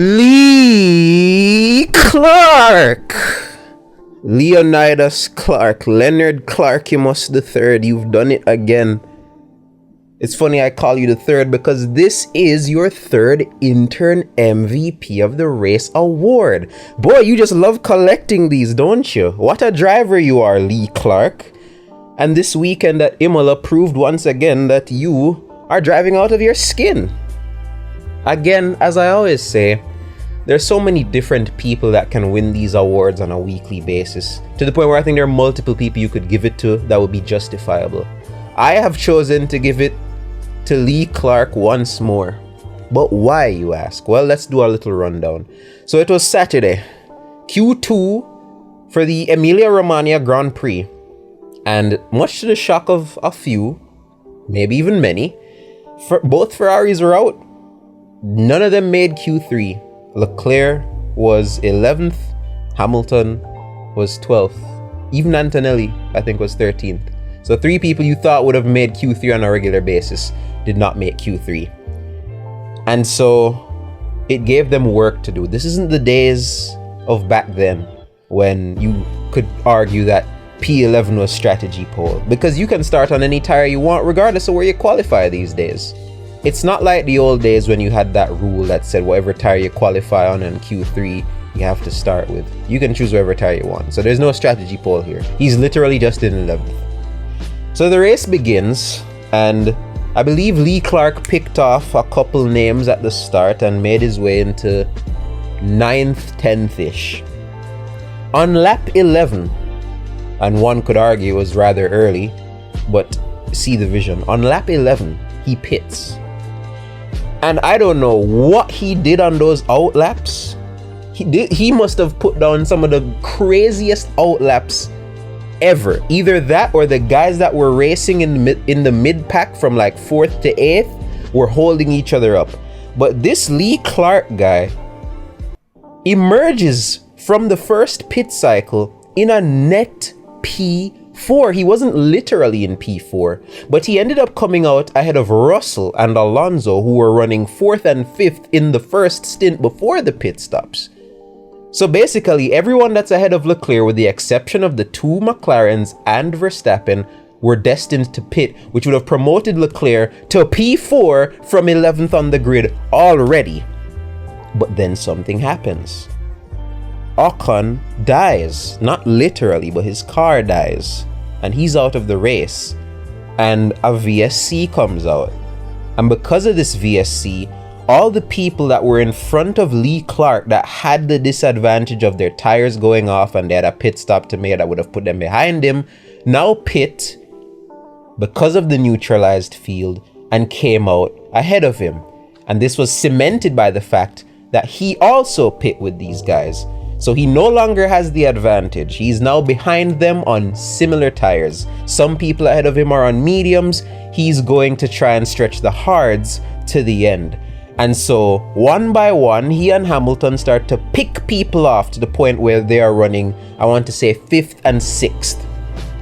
Lee Clark. Leonidas Clark. Leonard Clarkimus III. You've done it again. It's funny I call you the third because this is your third intern MVP of the race award. Boy, you just love collecting these, don't you? What a driver you are, Lee Clark. And this weekend at Imola proved once again that you are driving out of your skin. Again, as I always say, there's so many different people that can win these awards on a weekly basis, to the point where I think there are multiple people you could give it to that would be justifiable. I have chosen to give it to Lee Clark once more. But why, you ask? Well, let's do a little rundown. So it was Saturday, Q2 for the Emilia Romagna Grand Prix. And much to the shock of a few, maybe even many, both Ferraris were out. None of them made Q3. Leclerc was 11th, Hamilton was 12th. Even Antonelli, I think, was 13th. So 3 people you thought would have made Q3 on a regular basis did not make Q3. And so it gave them work to do. This isn't the days of back then when you could argue that P11 was strategy pole, because you can start on any tire you want regardless of where you qualify these days. It's not like the old days when you had that rule that said whatever tire you qualify on in Q3 you have to start with. You can choose whatever tire you want. So there's no strategy pole here. He's literally just in 11th. So the race begins, and I believe Lee Clark picked off a couple names at the start and made his way into 9th, 10th-ish. On lap 11, and one could argue it was rather early, but see the vision. On lap 11, he pits. And I don't know what he did on those out laps. He must have put down some of the craziest out laps ever. Either that or the guys that were racing in the mid pack from like 4th to 8th were holding each other up. But this Lee Clark guy emerges from the first pit cycle in a net P4. He wasn't literally in P4, but he ended up coming out ahead of Russell and Alonso, who were running 4th and 5th in the first stint before the pit stops. So basically, everyone that's ahead of Leclerc, with the exception of the 2 McLarens and Verstappen, were destined to pit, which would have promoted Leclerc to P4 from 11th on the grid already. But then something happens. Ocon dies. Not literally, but his car dies. And he's out of the race. And a VSC comes out. And because of this VSC, all the people that were in front of Lee Clark that had the disadvantage of their tires going off and they had a pit stop to make that would have put them behind him, now pit because of the neutralized field and came out ahead of him. And this was cemented by the fact that he also pit with these guys. So he no longer has the advantage. He's now behind them on similar tires. Some people ahead of him are on mediums. He's going to try and stretch the hards to the end. And so one by one, he and Hamilton start to pick people off to the point where they are running, I want to say 5th and 6th.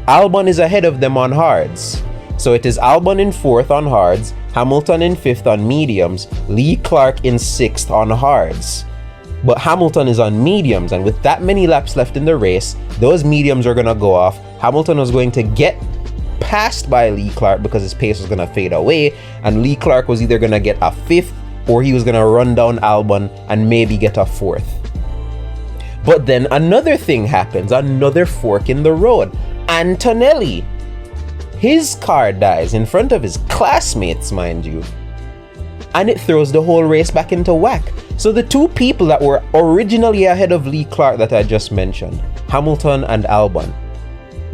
Albon is ahead of them on hards. So it is Albon in 4th on hards, Hamilton in 5th on mediums, Lee Clark in 6th on hards. But Hamilton is on mediums, and with that many laps left in the race, those mediums are going to go off. Hamilton was going to get passed by Lee Clark because his pace was going to fade away, and Lee Clark was either going to get a 5th or he was going to run down Albon and maybe get a 4th. But then another thing happens, another fork in the road. Antonelli, his car dies in front of his classmates, mind you. And it throws the whole race back into whack. So the 2 people that were originally ahead of Lee Clark that I just mentioned, Hamilton and Albon,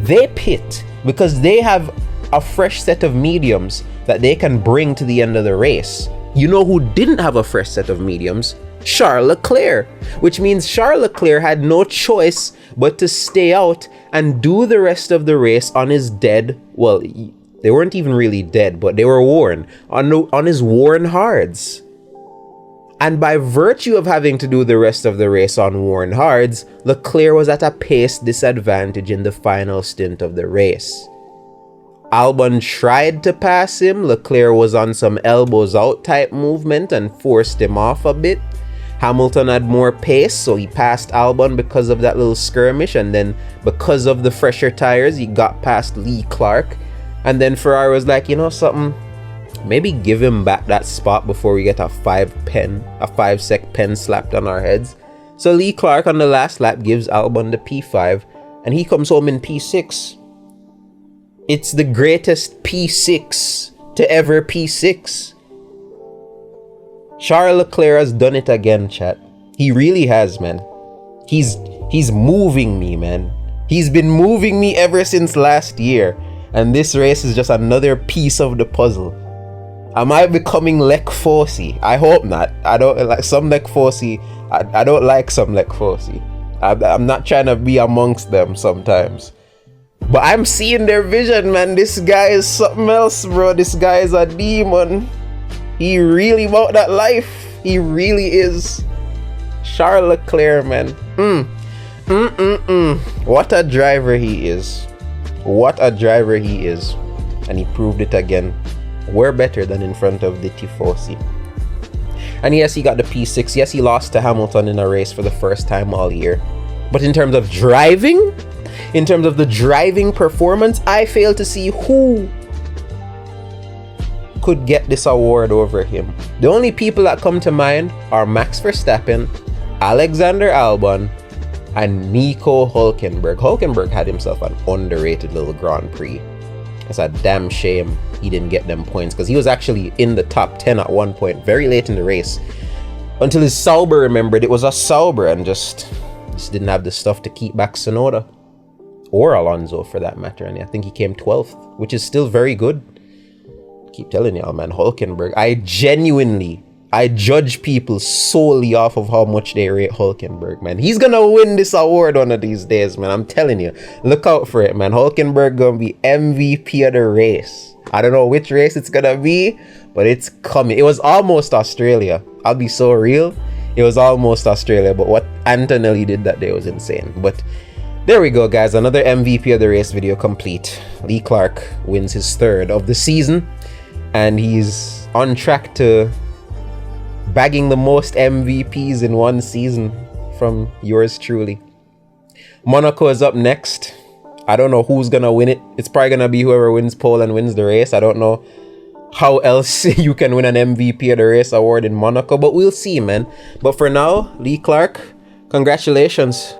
they pit because they have a fresh set of mediums that they can bring to the end of the race. You know who didn't have a fresh set of mediums? Charles Leclerc, which means Charles Leclerc had no choice but to stay out and do the rest of the race on his dead, well, they weren't even really dead, but they were worn, on his worn hards. And by virtue of having to do the rest of the race on worn hards, Leclerc was at a pace disadvantage in the final stint of the race. Albon tried to pass him. Leclerc was on some elbows out type movement and forced him off a bit. Hamilton had more pace, so he passed Albon because of that little skirmish, and then because of the fresher tires, he got past Leclerc. And then Ferrari was like, you know something, maybe give him back that spot before we get a 5-sec pen slapped on our heads. So Leclerc on the last lap gives Albon the P5, and he comes home in P6. It's the greatest P6 to ever P6. Charles Leclerc has done it again, chat. He really has, man. He's moving me, man. He's been moving me ever since last year. And this race is just another piece of the puzzle. Am I becoming Lek Fossey? I hope not. I don't like some Lek Fossey. I don't like some Lek Fossey. I'm not trying to be amongst them sometimes. But I'm seeing their vision, man. This guy is something else, bro. This guy is a demon. He really about that life. He really is. Charles Leclerc, man. What a driver he is. What a driver he is. And he proved it again. We're better than in front of the Tifosi. And yes, he got the P6. Yes, he lost to Hamilton in a race for the first time all year. But in terms of driving, in terms of the driving performance, I fail to see who could get this award over him. The only people that come to mind are Max Verstappen, Alexander Albon, and Nico Hülkenberg. Hülkenberg had himself an underrated little Grand Prix. It's a damn shame he didn't get them points, because he was actually in the top 10 at one point, very late in the race. Until his Sauber remembered it was a Sauber and just didn't have the stuff to keep back Tsunoda. Or Alonso for that matter. And I think he came 12th, which is still very good. Keep telling y'all, man, Hülkenberg. I judge people solely off of how much they rate Hülkenberg, man. He's gonna win this award one of these days, man. I'm telling you. Look out for it, man. Hülkenberg gonna be MVP of the race. I don't know which race it's gonna be, but it's coming. It was almost Australia. I'll be so real. It was almost Australia, but what Antonelli did that day was insane. But there we go, guys. Another MVP of the race video complete. Leclerc wins his third of the season, and he's on track to bagging the most MVPs in one season from yours truly. Monaco is up next. I don't know who's gonna win it. It's probably gonna be whoever wins pole and wins the race. I don't know how else you can win an MVP of the race award in Monaco, but we'll see, man. But for now, Leclerc, congratulations.